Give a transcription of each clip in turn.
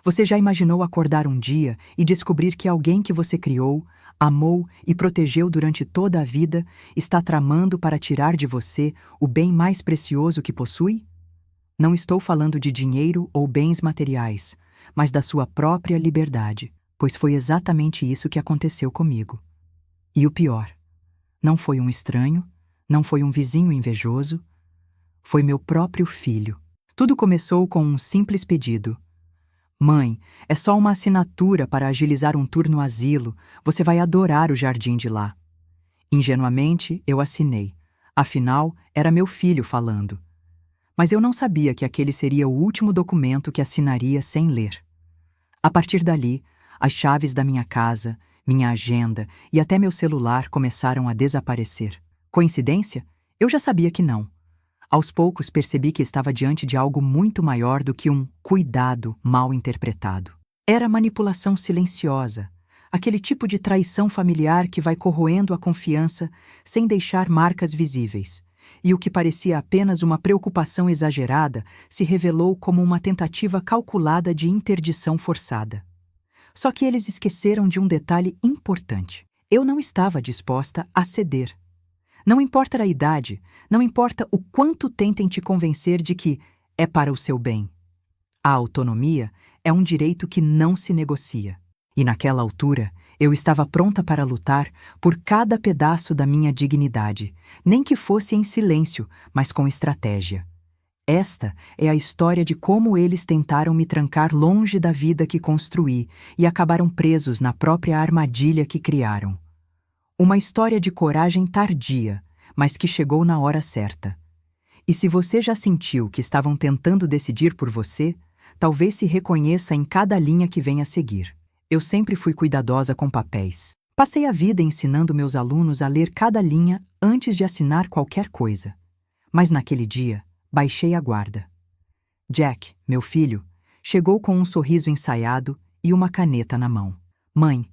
Você já imaginou acordar um dia e descobrir que alguém que você criou, amou e protegeu durante toda a vida está tramando para tirar de você o bem mais precioso que possui? Não estou falando de dinheiro ou bens materiais, mas da sua própria liberdade, pois foi exatamente isso que aconteceu comigo. E o pior, não foi um estranho, não foi um vizinho invejoso, foi meu próprio filho. Tudo começou com um simples pedido. Mãe, é só uma assinatura para agilizar um tour no asilo, você vai adorar o jardim de lá. Ingenuamente, eu assinei. Afinal, era meu filho falando. Mas eu não sabia que aquele seria o último documento que assinaria sem ler. A partir dali, as chaves da minha casa, minha agenda e até meu celular começaram a desaparecer. Coincidência? Eu já sabia que não. Aos poucos percebi que estava diante de algo muito maior do que um cuidado mal interpretado. Era manipulação silenciosa, aquele tipo de traição familiar que vai corroendo a confiança sem deixar marcas visíveis. E o que parecia apenas uma preocupação exagerada se revelou como uma tentativa calculada de interdição forçada. Só que eles esqueceram de um detalhe importante. Eu não estava disposta a ceder. Não importa a idade, não importa o quanto tentem te convencer de que é para o seu bem. A autonomia é um direito que não se negocia. E naquela altura, eu estava pronta para lutar por cada pedaço da minha dignidade, nem que fosse em silêncio, mas com estratégia. Esta é a história de como eles tentaram me trancar longe da vida que construí e acabaram presos na própria armadilha que criaram. Uma história de coragem tardia, mas que chegou na hora certa. E se você já sentiu que estavam tentando decidir por você, talvez se reconheça em cada linha que vem a seguir. Eu sempre fui cuidadosa com papéis. Passei a vida ensinando meus alunos a ler cada linha antes de assinar qualquer coisa. Mas naquele dia, baixei a guarda. Jack, meu filho, chegou com um sorriso ensaiado e uma caneta na mão. Mãe,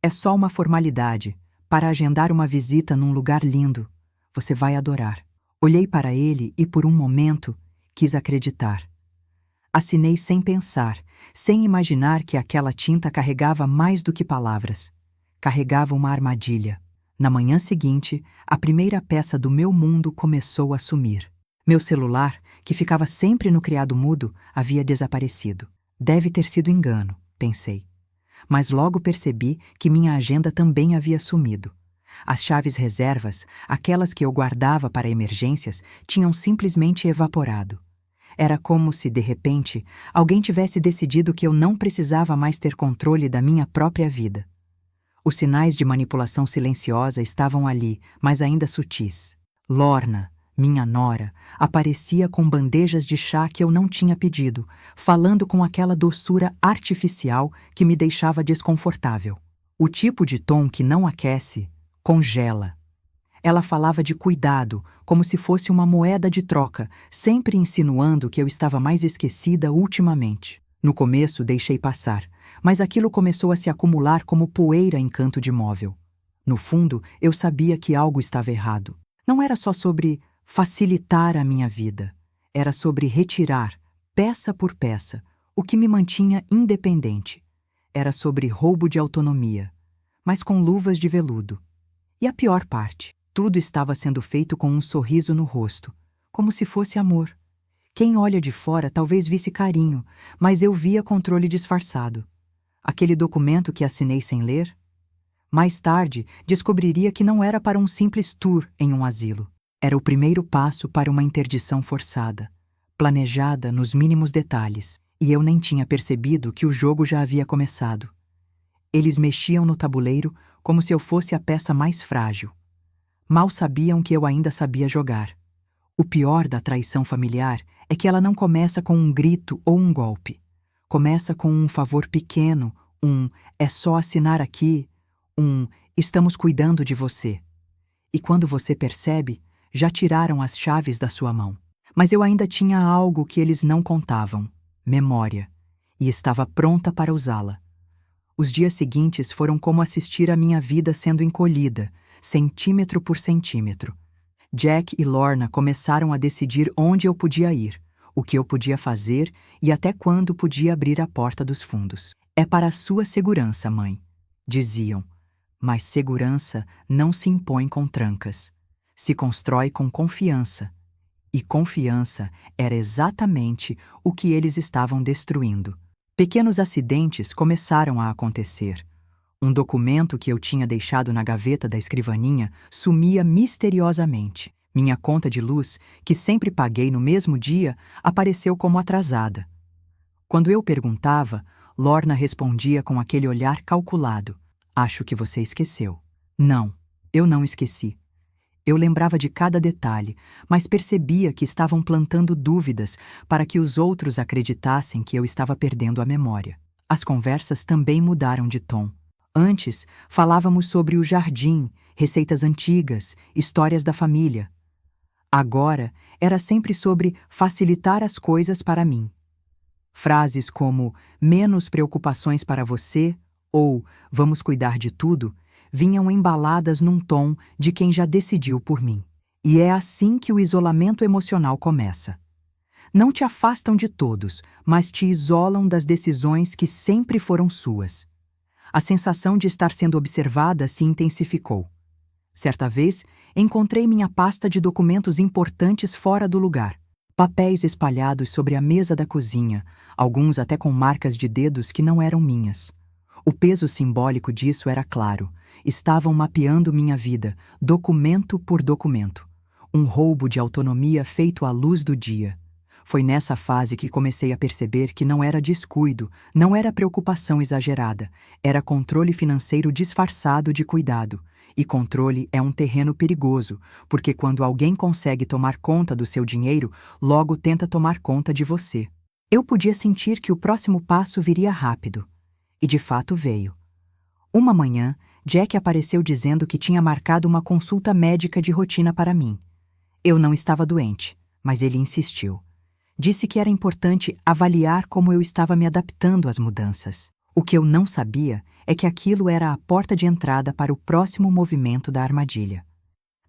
é só uma formalidade para agendar uma visita num lugar lindo. Você vai adorar. Olhei para ele e por um momento quis acreditar. Assinei sem pensar, sem imaginar que aquela tinta carregava mais do que palavras. Carregava uma armadilha. Na manhã seguinte, a primeira peça do meu mundo começou a sumir. Meu celular, que ficava sempre no criado mudo, havia desaparecido. Deve ter sido engano, pensei. Mas logo percebi que minha agenda também havia sumido. As chaves reservas, aquelas que eu guardava para emergências, tinham simplesmente evaporado. Era como se, de repente, alguém tivesse decidido que eu não precisava mais ter controle da minha própria vida. Os sinais de manipulação silenciosa estavam ali, mas ainda sutis. Lorna, minha nora, aparecia com bandejas de chá que eu não tinha pedido, falando com aquela doçura artificial que me deixava desconfortável. O tipo de tom que não aquece, congela. Ela falava de cuidado, como se fosse uma moeda de troca, sempre insinuando que eu estava mais esquecida ultimamente. No começo deixei passar, mas aquilo começou a se acumular como poeira em canto de móvel. No fundo, eu sabia que algo estava errado. Não era só sobre facilitar a minha vida. Era sobre retirar, peça por peça, o que me mantinha independente. Era sobre roubo de autonomia, mas com luvas de veludo. E a pior parte, tudo estava sendo feito com um sorriso no rosto, como se fosse amor. Quem olha de fora talvez visse carinho, mas eu via controle disfarçado. Aquele documento que assinei sem ler? Mais tarde, descobriria que não era para um simples tour em um asilo. Era o primeiro passo para uma interdição forçada, planejada nos mínimos detalhes, e eu nem tinha percebido que o jogo já havia começado. Eles mexiam no tabuleiro como se eu fosse a peça mais frágil. Mal sabiam que eu ainda sabia jogar. O pior da traição familiar é que ela não começa com um grito ou um golpe. Começa com um favor pequeno, é só assinar aqui, estamos cuidando de você. E quando você percebe, já tiraram as chaves da sua mão. Mas eu ainda tinha algo que eles não contavam, memória, e estava pronta para usá-la. Os dias seguintes foram como assistir a minha vida sendo encolhida, centímetro por centímetro. Jack e Lorna começaram a decidir onde eu podia ir, o que eu podia fazer e até quando podia abrir a porta dos fundos. É para a sua segurança, mãe, diziam, mas segurança não se impõe com trancas, se constrói com confiança. E confiança era exatamente o que eles estavam destruindo. Pequenos acidentes começaram a acontecer. Um documento que eu tinha deixado na gaveta da escrivaninha sumia misteriosamente. Minha conta de luz, que sempre paguei no mesmo dia, apareceu como atrasada. Quando eu perguntava, Lorna respondia com aquele olhar calculado. Acho que você esqueceu. Não, eu não esqueci. Eu lembrava de cada detalhe, mas percebia que estavam plantando dúvidas para que os outros acreditassem que eu estava perdendo a memória. As conversas também mudaram de tom. Antes, falávamos sobre o jardim, receitas antigas, histórias da família. Agora, era sempre sobre facilitar as coisas para mim. Frases como menos preocupações para você ou vamos cuidar de tudo vinham embaladas num tom de quem já decidiu por mim. E é assim que o isolamento emocional começa. Não te afastam de todos, mas te isolam das decisões que sempre foram suas. A sensação de estar sendo observada se intensificou. Certa vez, encontrei minha pasta de documentos importantes fora do lugar. Papéis espalhados sobre a mesa da cozinha, alguns até com marcas de dedos que não eram minhas. O peso simbólico disso era claro. Estavam mapeando minha vida, documento por documento. Um roubo de autonomia feito à luz do dia. Foi nessa fase que comecei a perceber que não era descuido, não era preocupação exagerada, era controle financeiro disfarçado de cuidado. E controle é um terreno perigoso, porque quando alguém consegue tomar conta do seu dinheiro, logo tenta tomar conta de você. Eu podia sentir que o próximo passo viria rápido. E de fato veio. Uma manhã, Jack apareceu dizendo que tinha marcado uma consulta médica de rotina para mim. Eu não estava doente, mas ele insistiu. Disse que era importante avaliar como eu estava me adaptando às mudanças. O que eu não sabia é que aquilo era a porta de entrada para o próximo movimento da armadilha.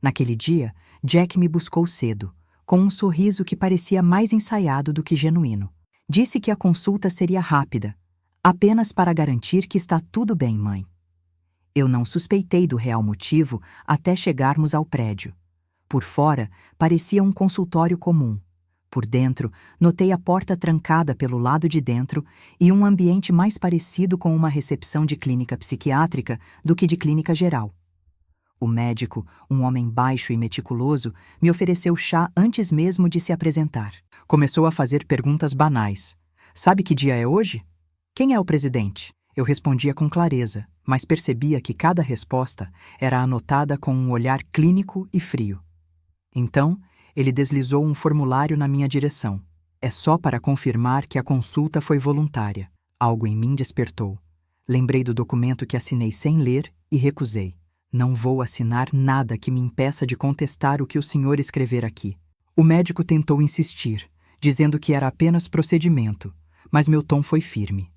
Naquele dia, Jack me buscou cedo, com um sorriso que parecia mais ensaiado do que genuíno. Disse que a consulta seria rápida, apenas para garantir que está tudo bem, mãe. Eu não suspeitei do real motivo até chegarmos ao prédio. Por fora, parecia um consultório comum. Por dentro, notei a porta trancada pelo lado de dentro e um ambiente mais parecido com uma recepção de clínica psiquiátrica do que de clínica geral. O médico, um homem baixo e meticuloso, me ofereceu chá antes mesmo de se apresentar. Começou a fazer perguntas banais. Sabe que dia é hoje? Quem é o presidente? Eu respondia com clareza, mas percebia que cada resposta era anotada com um olhar clínico e frio. Então, ele deslizou um formulário na minha direção. É só para confirmar que a consulta foi voluntária. Algo em mim despertou. Lembrei do documento que assinei sem ler e recusei. Não vou assinar nada que me impeça de contestar o que o senhor escrever aqui. O médico tentou insistir, dizendo que era apenas procedimento, mas meu tom foi firme.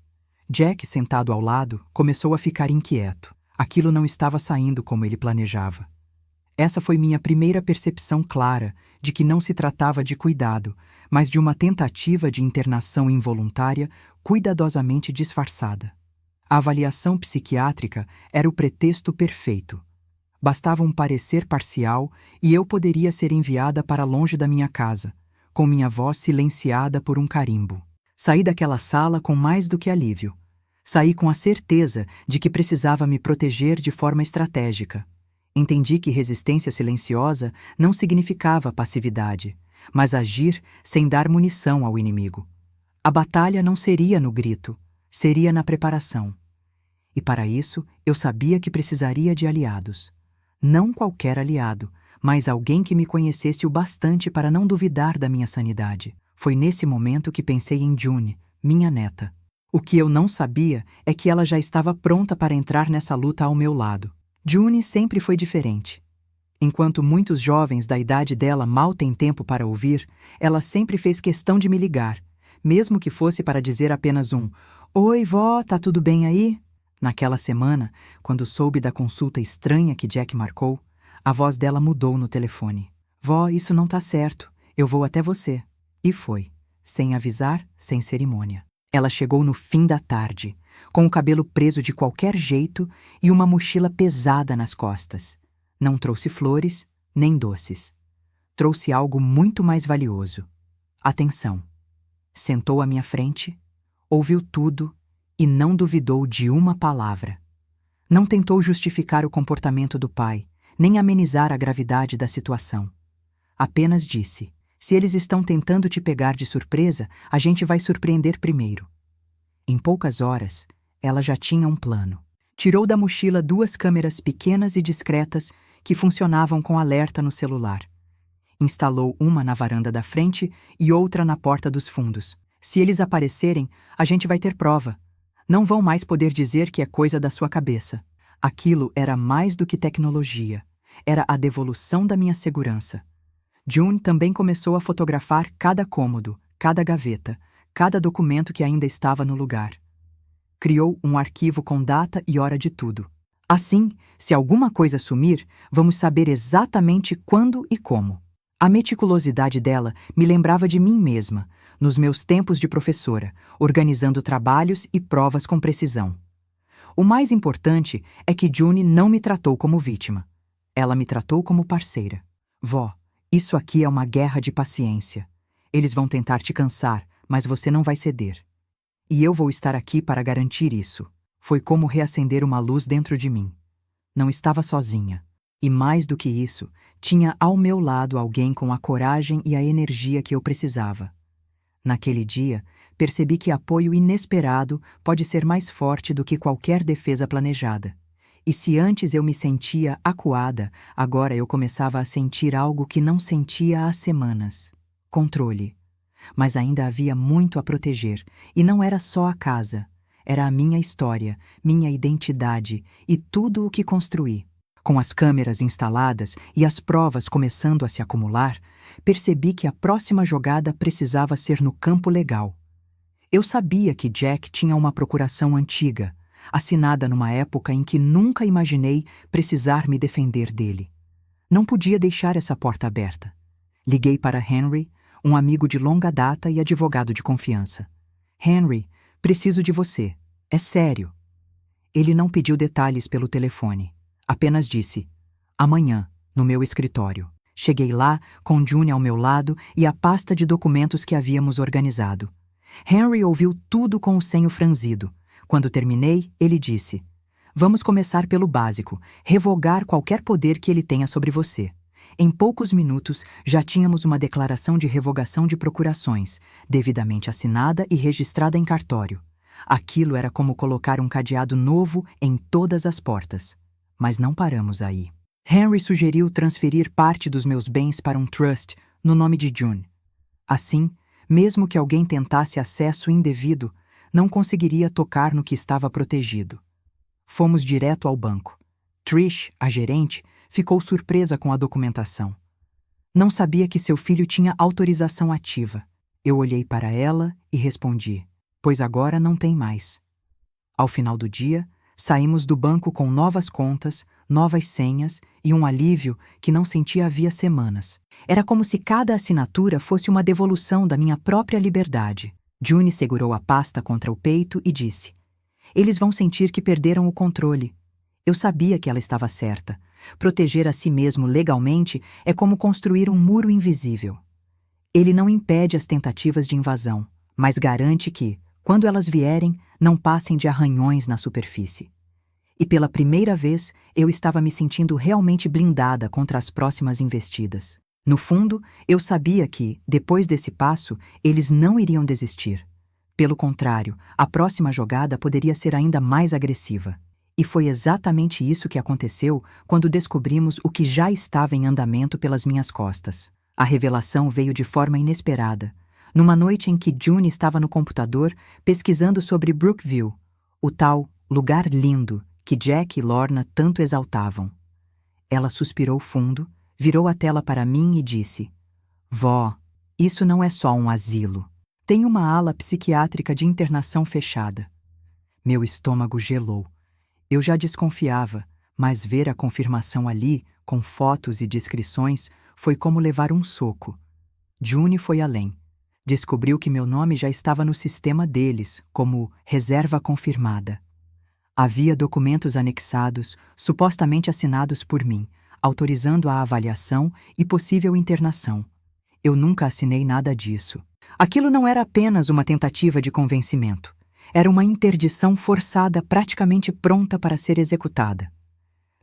Jack, sentado ao lado, começou a ficar inquieto. Aquilo não estava saindo como ele planejava. Essa foi minha primeira percepção clara de que não se tratava de cuidado, mas de uma tentativa de internação involuntária cuidadosamente disfarçada. A avaliação psiquiátrica era o pretexto perfeito. Bastava um parecer parcial e eu poderia ser enviada para longe da minha casa, com minha voz silenciada por um carimbo. Saí daquela sala com mais do que alívio. Saí com a certeza de que precisava me proteger de forma estratégica. Entendi que resistência silenciosa não significava passividade, mas agir sem dar munição ao inimigo. A batalha não seria no grito, seria na preparação. E para isso, eu sabia que precisaria de aliados. Não qualquer aliado, mas alguém que me conhecesse o bastante para não duvidar da minha sanidade. Foi nesse momento que pensei em June, minha neta. O que eu não sabia é que ela já estava pronta para entrar nessa luta ao meu lado. June sempre foi diferente. Enquanto muitos jovens da idade dela mal têm tempo para ouvir, ela sempre fez questão de me ligar, mesmo que fosse para dizer apenas um "Oi, vó, tá tudo bem aí?" Naquela semana, quando soube da consulta estranha que Jack marcou, a voz dela mudou no telefone. "Vó, isso não tá certo. Eu vou até você." E foi. sem avisar, sem cerimônia. Ela chegou no fim da tarde, com o cabelo preso de qualquer jeito e uma mochila pesada nas costas. Não trouxe flores, nem doces. Trouxe algo muito mais valioso: atenção. Sentou à minha frente, ouviu tudo e não duvidou de uma palavra. Não tentou justificar o comportamento do pai, nem amenizar a gravidade da situação. Apenas disse: se eles estão tentando te pegar de surpresa, a gente vai surpreender primeiro. Em poucas horas, ela já tinha um plano. Tirou da mochila 2 câmeras pequenas e discretas que funcionavam com alerta no celular. Instalou uma na varanda da frente e outra na porta dos fundos. Se eles aparecerem, a gente vai ter prova. Não vão mais poder dizer que é coisa da sua cabeça. Aquilo era mais do que tecnologia. Era a devolução da minha segurança. June também começou a fotografar cada cômodo, cada gaveta, cada documento que ainda estava no lugar. Criou um arquivo com data e hora de tudo. Assim, se alguma coisa sumir, vamos saber exatamente quando e como. A meticulosidade dela me lembrava de mim mesma, nos meus tempos de professora, organizando trabalhos e provas com precisão. O mais importante é que June não me tratou como vítima. Ela me tratou como parceira. Vó, isso aqui é uma guerra de paciência. Eles vão tentar te cansar, mas você não vai ceder. E eu vou estar aqui para garantir isso. Foi como reacender uma luz dentro de mim. Não estava sozinha. E mais do que isso, tinha ao meu lado alguém com a coragem e a energia que eu precisava. Naquele dia, percebi que apoio inesperado pode ser mais forte do que qualquer defesa planejada. E se antes eu me sentia acuada, agora eu começava a sentir algo que não sentia há semanas: controle. Mas ainda havia muito a proteger, e não era só a casa. Era a minha história, minha identidade e tudo o que construí. Com as câmeras instaladas e as provas começando a se acumular, percebi que a próxima jogada precisava ser no campo legal. Eu sabia que Jack tinha uma procuração antiga, assinada numa época em que nunca imaginei precisar me defender dele. Não podia deixar essa porta aberta. Liguei para Henry, um amigo de longa data e advogado de confiança. Henry, preciso de você. É sério. Ele não pediu detalhes pelo telefone. Apenas disse: amanhã, no meu escritório. Cheguei lá, com June ao meu lado e a pasta de documentos que havíamos organizado. Henry ouviu tudo com o senho franzido. Quando terminei, ele disse: vamos começar pelo básico, revogar qualquer poder que ele tenha sobre você. Em poucos minutos, já tínhamos uma declaração de revogação de procurações, devidamente assinada e registrada em cartório. Aquilo era como colocar um cadeado novo em todas as portas. Mas não paramos aí. Henry sugeriu transferir parte dos meus bens para um trust no nome de June. Assim, mesmo que alguém tentasse acesso indevido, não conseguiria tocar no que estava protegido. Fomos direto ao banco. Trish, a gerente, ficou surpresa com a documentação. Não sabia que seu filho tinha autorização ativa. Eu olhei para ela e respondi: pois agora não tem mais. Ao final do dia, saímos do banco com novas contas, novas senhas e um alívio que não sentia havia semanas. Era como se cada assinatura fosse uma devolução da minha própria liberdade. June segurou a pasta contra o peito e disse: eles vão sentir que perderam o controle. Eu sabia que ela estava certa. Proteger a si mesmo legalmente é como construir um muro invisível. Ele não impede as tentativas de invasão, mas garante que, quando elas vierem, não passem de arranhões na superfície. E pela primeira vez, eu estava me sentindo realmente blindada contra as próximas investidas. No fundo, eu sabia que, depois desse passo, eles não iriam desistir. Pelo contrário, a próxima jogada poderia ser ainda mais agressiva. E foi exatamente isso que aconteceu quando descobrimos o que já estava em andamento pelas minhas costas. A revelação veio de forma inesperada, numa noite em que June estava no computador pesquisando sobre Brookview, o tal lugar lindo que Jack e Lorna tanto exaltavam. Ela suspirou fundo, virou a tela para mim e disse: Vó, isso não é só um asilo. Tem uma ala psiquiátrica de internação fechada. Meu estômago gelou. Eu já desconfiava, mas ver a confirmação ali, com fotos e descrições, foi como levar um soco. June foi além. Descobriu que meu nome já estava no sistema deles, como reserva confirmada. Havia documentos anexados, supostamente assinados por mim, autorizando a avaliação e possível internação. Eu nunca assinei nada disso. Aquilo não era apenas uma tentativa de convencimento. Era uma interdição forçada praticamente pronta para ser executada.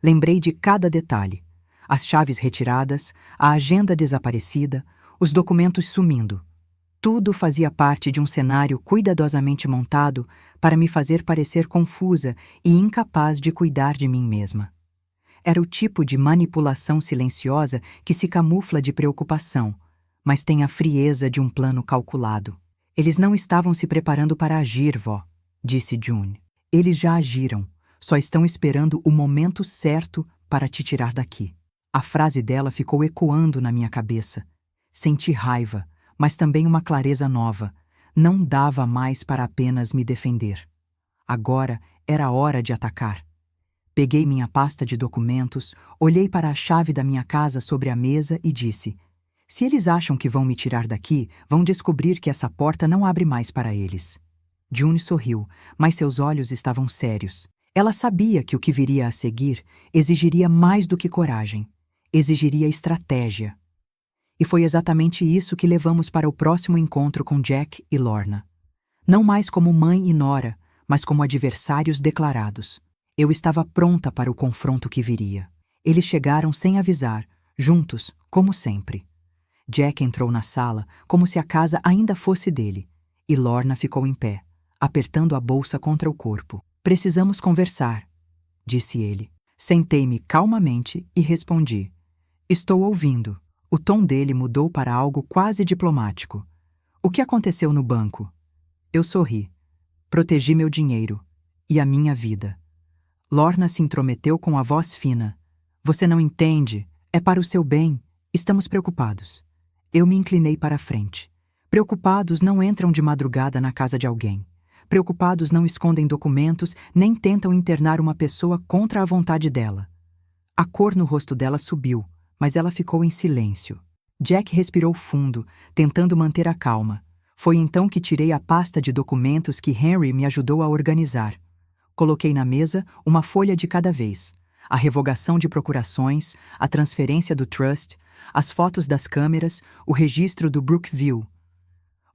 Lembrei de cada detalhe. As chaves retiradas, a agenda desaparecida, os documentos sumindo. Tudo fazia parte de um cenário cuidadosamente montado para me fazer parecer confusa e incapaz de cuidar de mim mesma. Era o tipo de manipulação silenciosa que se camufla de preocupação, mas tem a frieza de um plano calculado. Eles não estavam se preparando para agir, vó, disse June. Eles já agiram, só estão esperando o momento certo para te tirar daqui. A frase dela ficou ecoando na minha cabeça. Senti raiva, mas também uma clareza nova. Não dava mais para apenas me defender. Agora era hora de atacar. Peguei minha pasta de documentos, olhei para a chave da minha casa sobre a mesa e disse: se eles acham que vão me tirar daqui, vão descobrir que essa porta não abre mais para eles. June sorriu, mas seus olhos estavam sérios. Ela sabia que o que viria a seguir exigiria mais do que coragem. Exigiria estratégia. E foi exatamente isso que levamos para o próximo encontro com Jack e Lorna. Não mais como mãe e nora, mas como adversários declarados. Eu estava pronta para o confronto que viria. Eles chegaram sem avisar, juntos, como sempre. Jack entrou na sala como se a casa ainda fosse dele, e Lorna ficou em pé, apertando a bolsa contra o corpo. Precisamos conversar, disse ele. Sentei-me calmamente e respondi: estou ouvindo. O tom dele mudou para algo quase diplomático. O que aconteceu no banco? Eu sorri. Protegi meu dinheiro e a minha vida. Lorna se intrometeu com a voz fina. Você não entende. É para o seu bem. Estamos preocupados. Eu me inclinei para a frente. Preocupados não entram de madrugada na casa de alguém. Preocupados não escondem documentos nem tentam internar uma pessoa contra a vontade dela. A cor no rosto dela subiu, mas ela ficou em silêncio. Jack respirou fundo, tentando manter a calma. Foi então que tirei a pasta de documentos que Henry me ajudou a organizar. Coloquei na mesa uma folha de cada vez. A revogação de procurações, a transferência do trust, as fotos das câmeras, o registro do Brookview.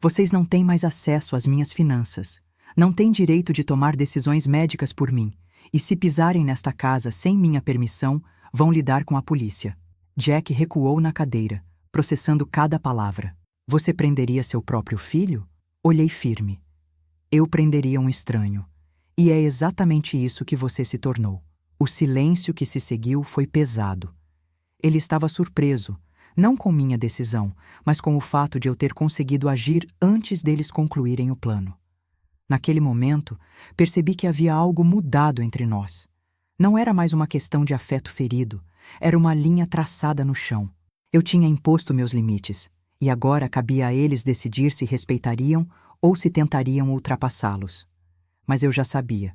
Vocês não têm mais acesso às minhas finanças. Não têm direito de tomar decisões médicas por mim. E se pisarem nesta casa sem minha permissão, vão lidar com a polícia. Jack recuou na cadeira, processando cada palavra. Você prenderia seu próprio filho? Olhei firme. Eu prenderia um estranho. E é exatamente isso que você se tornou. O silêncio que se seguiu foi pesado. Ele estava surpreso, não com minha decisão, mas com o fato de eu ter conseguido agir antes deles concluírem o plano. Naquele momento, percebi que havia algo mudado entre nós. Não era mais uma questão de afeto ferido, era uma linha traçada no chão. Eu tinha imposto meus limites, e agora cabia a eles decidir se respeitariam ou se tentariam ultrapassá-los. Mas eu já sabia.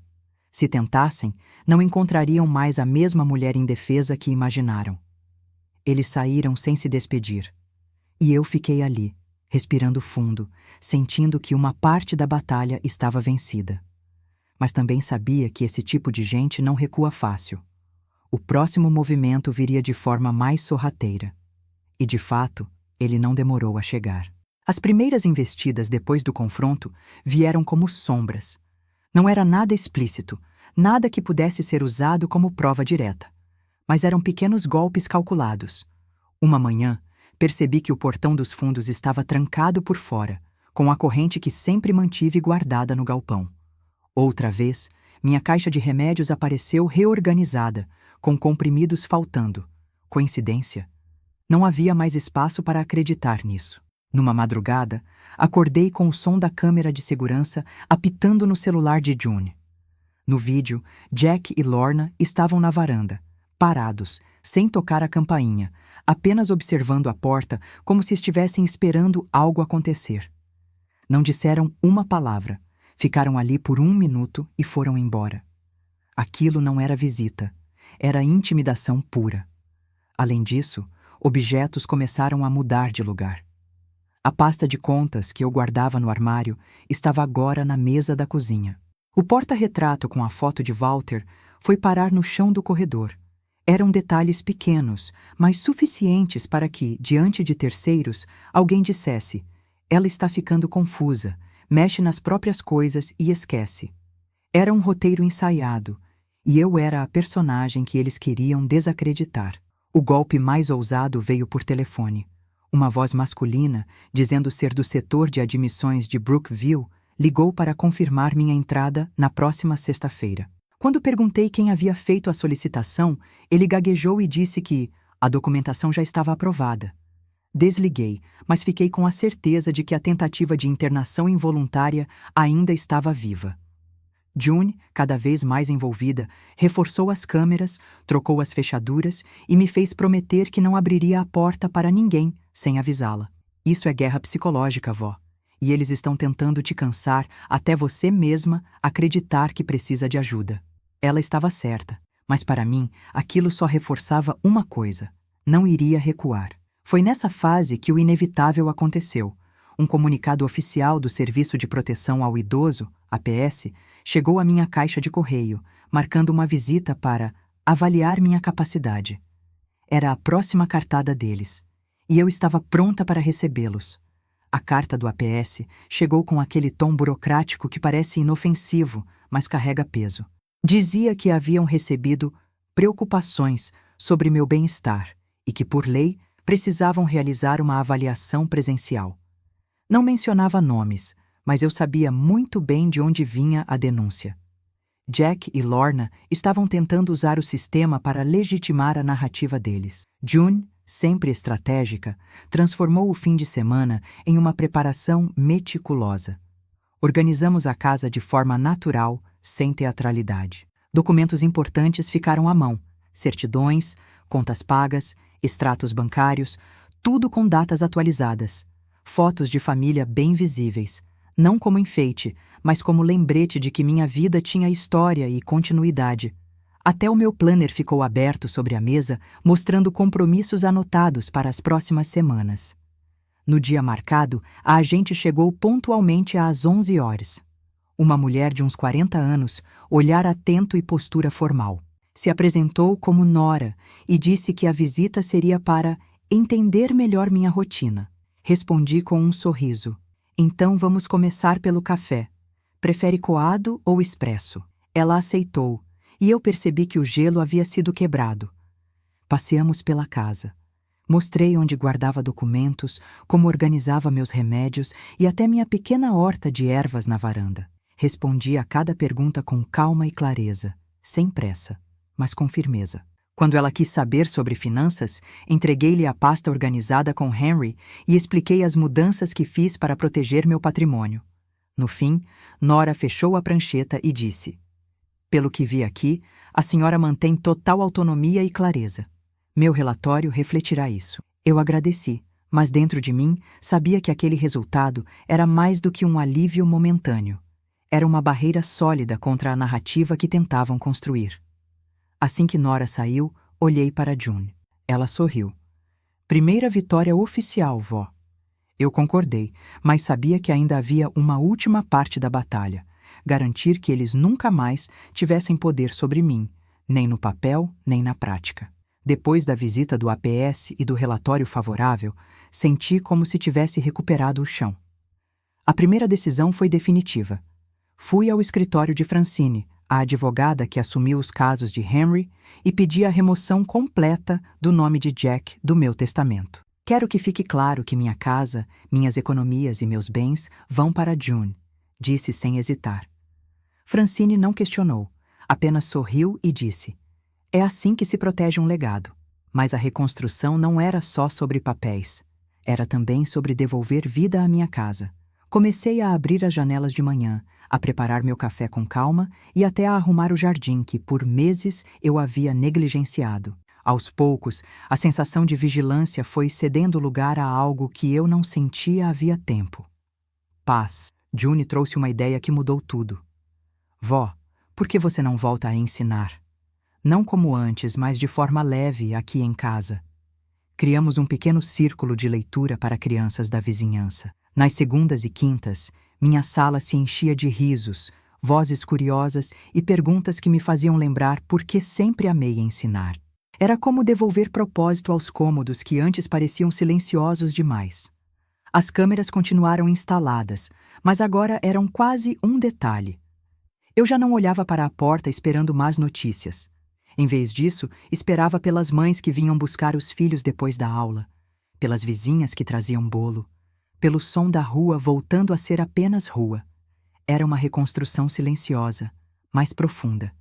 Se tentassem, não encontrariam mais a mesma mulher indefesa que imaginaram. Eles saíram sem se despedir. E eu fiquei ali, respirando fundo, sentindo que uma parte da batalha estava vencida. Mas também sabia que esse tipo de gente não recua fácil. O próximo movimento viria de forma mais sorrateira. E, de fato, ele não demorou a chegar. As primeiras investidas depois do confronto vieram como sombras. Não era nada explícito, nada que pudesse ser usado como prova direta. Mas eram pequenos golpes calculados. Uma manhã, percebi que o portão dos fundos estava trancado por fora, com a corrente que sempre mantive guardada no galpão. Outra vez, minha caixa de remédios apareceu reorganizada, com comprimidos faltando. Coincidência? Não havia mais espaço para acreditar nisso. Numa madrugada, acordei com o som da câmera de segurança apitando no celular de June. No vídeo, Jack e Lorna estavam na varanda, parados, sem tocar a campainha, apenas observando a porta como se estivessem esperando algo acontecer. Não disseram uma palavra, ficaram ali por 1 minuto e foram embora. Aquilo não era visita, era intimidação pura. Além disso, objetos começaram a mudar de lugar. A pasta de contas que eu guardava no armário estava agora na mesa da cozinha. O porta-retrato com a foto de Walter foi parar no chão do corredor. Eram detalhes pequenos, mas suficientes para que, diante de terceiros, alguém dissesse: ela está ficando confusa, mexe nas próprias coisas e esquece. Era um roteiro ensaiado, e eu era a personagem que eles queriam desacreditar. O golpe mais ousado veio por telefone. Uma voz masculina, dizendo ser do setor de admissões de Brookville, ligou para confirmar minha entrada na próxima sexta-feira. Quando perguntei quem havia feito a solicitação, ele gaguejou e disse que a documentação já estava aprovada. Desliguei, mas fiquei com a certeza de que a tentativa de internação involuntária ainda estava viva. June, cada vez mais envolvida, reforçou as câmeras, trocou as fechaduras e me fez prometer que não abriria a porta para ninguém sem avisá-la. Isso é guerra psicológica, vó. E eles estão tentando te cansar até você mesma acreditar que precisa de ajuda. Ela estava certa, mas para mim aquilo só reforçava uma coisa: não iria recuar. Foi nessa fase que o inevitável aconteceu. Um comunicado oficial do Serviço de Proteção ao Idoso, APS, chegou à minha caixa de correio, marcando uma visita para avaliar minha capacidade. Era a próxima cartada deles, e eu estava pronta para recebê-los. A carta do APS chegou com aquele tom burocrático que parece inofensivo, mas carrega peso. Dizia que haviam recebido preocupações sobre meu bem-estar e que, por lei, precisavam realizar uma avaliação presencial. Não mencionava nomes, mas eu sabia muito bem de onde vinha a denúncia. Jack e Lorna estavam tentando usar o sistema para legitimar a narrativa deles. June, sempre estratégica, transformou o fim de semana em uma preparação meticulosa. Organizamos a casa de forma natural, sem teatralidade. Documentos importantes ficaram à mão: certidões, contas pagas, extratos bancários, tudo com datas atualizadas. Fotos de família bem visíveis, não como enfeite, mas como lembrete de que minha vida tinha história e continuidade. Até o meu planner ficou aberto sobre a mesa, mostrando compromissos anotados para as próximas semanas. No dia marcado, a agente chegou pontualmente às 11 horas. Uma mulher de uns 40 anos, olhar atento e postura formal. Se apresentou como Nora e disse que a visita seria para entender melhor minha rotina. Respondi com um sorriso. Então vamos começar pelo café. Prefere coado ou expresso? Ela aceitou, e eu percebi que o gelo havia sido quebrado. Passeamos pela casa. Mostrei onde guardava documentos, como organizava meus remédios e até minha pequena horta de ervas na varanda. Respondi a cada pergunta com calma e clareza, sem pressa, mas com firmeza. Quando ela quis saber sobre finanças, entreguei-lhe a pasta organizada com Henry e expliquei as mudanças que fiz para proteger meu patrimônio. No fim, Nora fechou a prancheta e disse: "Pelo que vi aqui, a senhora mantém total autonomia e clareza. Meu relatório refletirá isso." Eu agradeci, mas dentro de mim sabia que aquele resultado era mais do que um alívio momentâneo. Era uma barreira sólida contra a narrativa que tentavam construir. Assim que Nora saiu, olhei para June. Ela sorriu. "Primeira vitória oficial, vó." Eu concordei, mas sabia que ainda havia uma última parte da batalha: garantir que eles nunca mais tivessem poder sobre mim, nem no papel, nem na prática. Depois da visita do APS e do relatório favorável, senti como se tivesse recuperado o chão. A primeira decisão foi definitiva. Fui ao escritório de Francine, a advogada que assumiu os casos de Henry, e pedi a remoção completa do nome de Jack do meu testamento. "Quero que fique claro que minha casa, minhas economias e meus bens vão para June", disse sem hesitar. Francine não questionou, apenas sorriu e disse: "É assim que se protege um legado." Mas a reconstrução não era só sobre papéis. Era também sobre devolver vida à minha casa. Comecei a abrir as janelas de manhã, a preparar meu café com calma e até a arrumar o jardim que, por meses, eu havia negligenciado. Aos poucos, a sensação de vigilância foi cedendo lugar a algo que eu não sentia havia tempo: paz. June trouxe uma ideia que mudou tudo. "Vó, por que você não volta a ensinar? Não como antes, mas de forma leve aqui em casa." Criamos um pequeno círculo de leitura para crianças da vizinhança. Nas segundas e quintas, minha sala se enchia de risos, vozes curiosas e perguntas que me faziam lembrar por que sempre amei ensinar. Era como devolver propósito aos cômodos que antes pareciam silenciosos demais. As câmeras continuaram instaladas, mas agora eram quase um detalhe. Eu já não olhava para a porta esperando más notícias. Em vez disso, esperava pelas mães que vinham buscar os filhos depois da aula, pelas vizinhas que traziam bolo, pelo som da rua voltando a ser apenas rua. Era uma reconstrução silenciosa, mas profunda.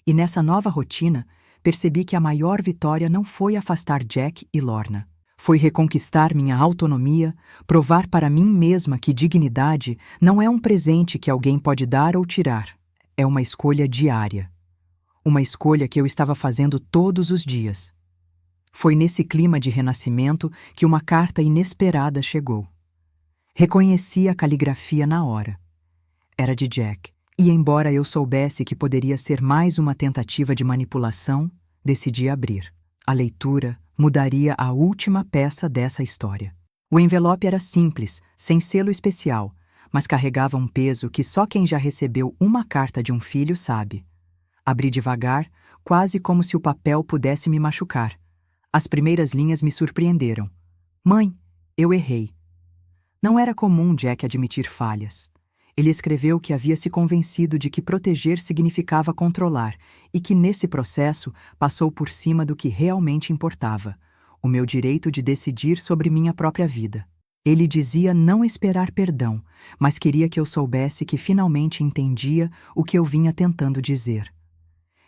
E nessa nova rotina, percebi que a maior vitória não foi afastar Jack e Lorna. Foi reconquistar minha autonomia, provar para mim mesma que dignidade não é um presente que alguém pode dar ou tirar. É uma escolha diária. Uma escolha que eu estava fazendo todos os dias. Foi nesse clima de renascimento que uma carta inesperada chegou. Reconheci a caligrafia na hora. Era de Jack. E embora eu soubesse que poderia ser mais uma tentativa de manipulação, decidi abrir. A leitura mudaria a última peça dessa história. O envelope era simples, sem selo especial, mas carregava um peso que só quem já recebeu uma carta de um filho sabe. Abri devagar, quase como se o papel pudesse me machucar. As primeiras linhas me surpreenderam. Mãe, eu errei. Não era comum Jack admitir falhas. Ele escreveu que havia se convencido de que proteger significava controlar e que, nesse processo, passou por cima do que realmente importava, o meu direito de decidir sobre minha própria vida. Ele dizia não esperar perdão, mas queria que eu soubesse que finalmente entendia o que eu vinha tentando dizer.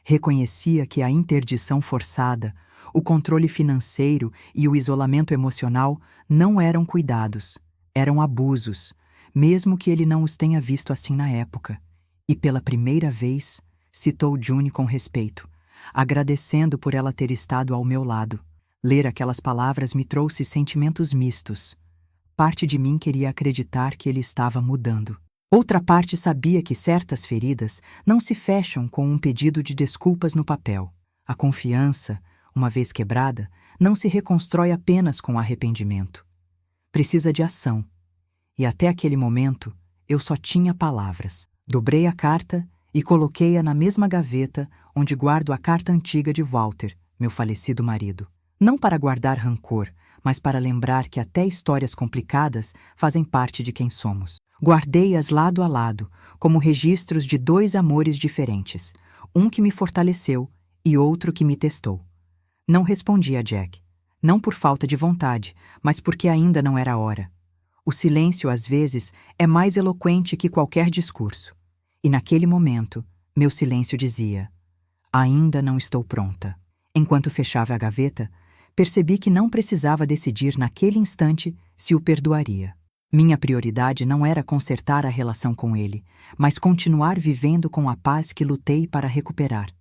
Reconhecia que a interdição forçada, o controle financeiro e o isolamento emocional não eram cuidados, eram abusos, mesmo que ele não os tenha visto assim na época. E pela primeira vez, citou June com respeito, agradecendo por ela ter estado ao meu lado. Ler aquelas palavras me trouxe sentimentos mistos. Parte de mim queria acreditar que ele estava mudando. Outra parte sabia que certas feridas não se fecham com um pedido de desculpas no papel. A confiança, uma vez quebrada, não se reconstrói apenas com arrependimento. Precisa de ação. E até aquele momento, eu só tinha palavras. Dobrei a carta e coloquei-a na mesma gaveta onde guardo a carta antiga de Walter, meu falecido marido. Não para guardar rancor, mas para lembrar que até histórias complicadas fazem parte de quem somos. Guardei-as lado a lado, como registros de dois amores diferentes, um que me fortaleceu e outro que me testou. Não respondi a Jack, não por falta de vontade, mas porque ainda não era a hora. O silêncio, às vezes, é mais eloquente que qualquer discurso. E naquele momento, meu silêncio dizia: ainda não estou pronta. Enquanto fechava a gaveta, percebi que não precisava decidir naquele instante se o perdoaria. Minha prioridade não era consertar a relação com ele, mas continuar vivendo com a paz que lutei para recuperar.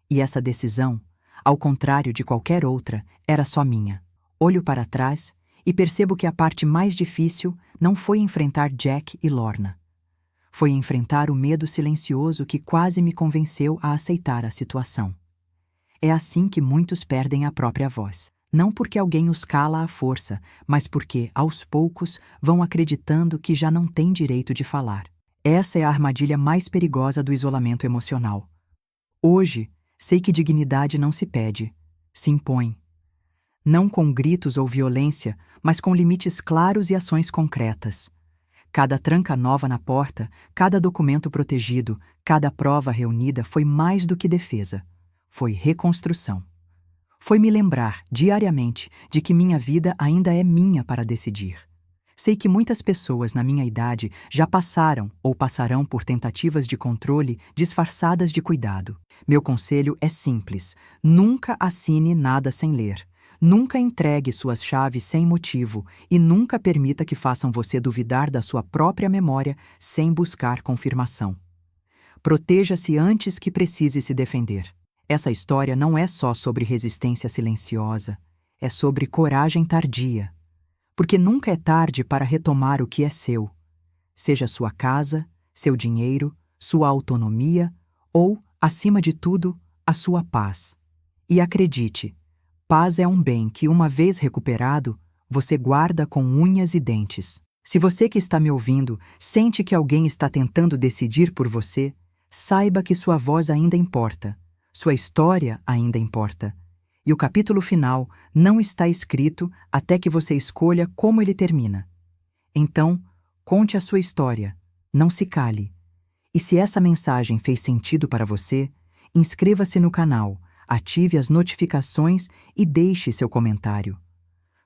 E essa decisão, ao contrário de qualquer outra, era só minha. Olho para trás e percebo que a parte mais difícil não foi enfrentar Jack e Lorna. Foi enfrentar o medo silencioso que quase me convenceu a aceitar a situação. É assim que muitos perdem a própria voz. Não porque alguém os cala à força, mas porque, aos poucos, vão acreditando que já não têm direito de falar. Essa é a armadilha mais perigosa do isolamento emocional. Hoje, sei que dignidade não se pede, se impõe. Não com gritos ou violência, mas com limites claros e ações concretas. Cada tranca nova na porta, cada documento protegido, cada prova reunida foi mais do que defesa. Foi reconstrução. Foi me lembrar, diariamente, de que minha vida ainda é minha para decidir. Sei que muitas pessoas na minha idade já passaram ou passarão por tentativas de controle disfarçadas de cuidado. Meu conselho é simples: nunca assine nada sem ler. Nunca entregue suas chaves sem motivo e nunca permita que façam você duvidar da sua própria memória sem buscar confirmação. Proteja-se antes que precise se defender. Essa história não é só sobre resistência silenciosa, é sobre coragem tardia. Porque nunca é tarde para retomar o que é seu. Seja sua casa, seu dinheiro, sua autonomia ou, acima de tudo, a sua paz. E acredite, Paz é um bem que, uma vez recuperado, você guarda com unhas e dentes. Se você que está me ouvindo sente que alguém está tentando decidir por você, saiba que sua voz ainda importa, sua história ainda importa. E o capítulo final não está escrito até que você escolha como ele termina. Então, conte a sua história, não se cale. E se essa mensagem fez sentido para você, inscreva-se no canal, ative as notificações e deixe seu comentário.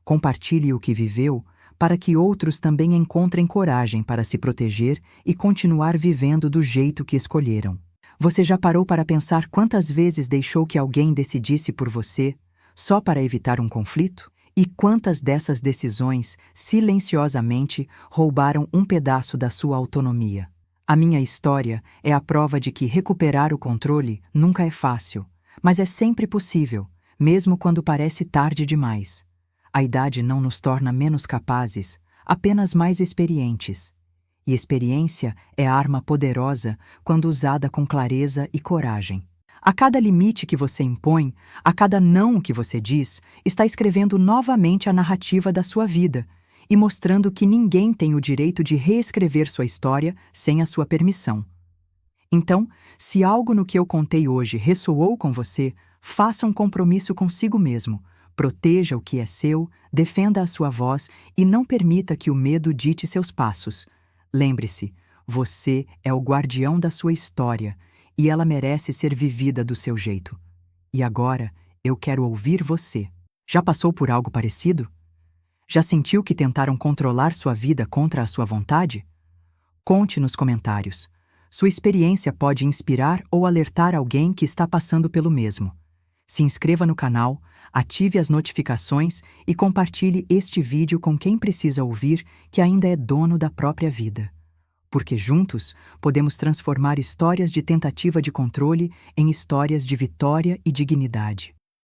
Compartilhe o que viveu para que outros também encontrem coragem para se proteger e continuar vivendo do jeito que escolheram. Você já parou para pensar quantas vezes deixou que alguém decidisse por você só para evitar um conflito? E quantas dessas decisões, silenciosamente, roubaram um pedaço da sua autonomia? A minha história é a prova de que recuperar o controle nunca é fácil, mas é sempre possível, mesmo quando parece tarde demais. A idade não nos torna menos capazes, apenas mais experientes. E experiência é arma poderosa quando usada com clareza e coragem. A cada limite que você impõe, a cada não que você diz, está escrevendo novamente a narrativa da sua vida e mostrando que ninguém tem o direito de reescrever sua história sem a sua permissão. Então, se algo no que eu contei hoje ressoou com você, faça um compromisso consigo mesmo. Proteja o que é seu, defenda a sua voz e não permita que o medo dite seus passos. Lembre-se, você é o guardião da sua história e ela merece ser vivida do seu jeito. E agora, eu quero ouvir você. Já passou por algo parecido? Já sentiu que tentaram controlar sua vida contra a sua vontade? Conte nos comentários. Sua experiência pode inspirar ou alertar alguém que está passando pelo mesmo. Se inscreva no canal, ative as notificações e compartilhe este vídeo com quem precisa ouvir que ainda é dono da própria vida. Porque juntos podemos transformar histórias de tentativa de controle em histórias de vitória e dignidade.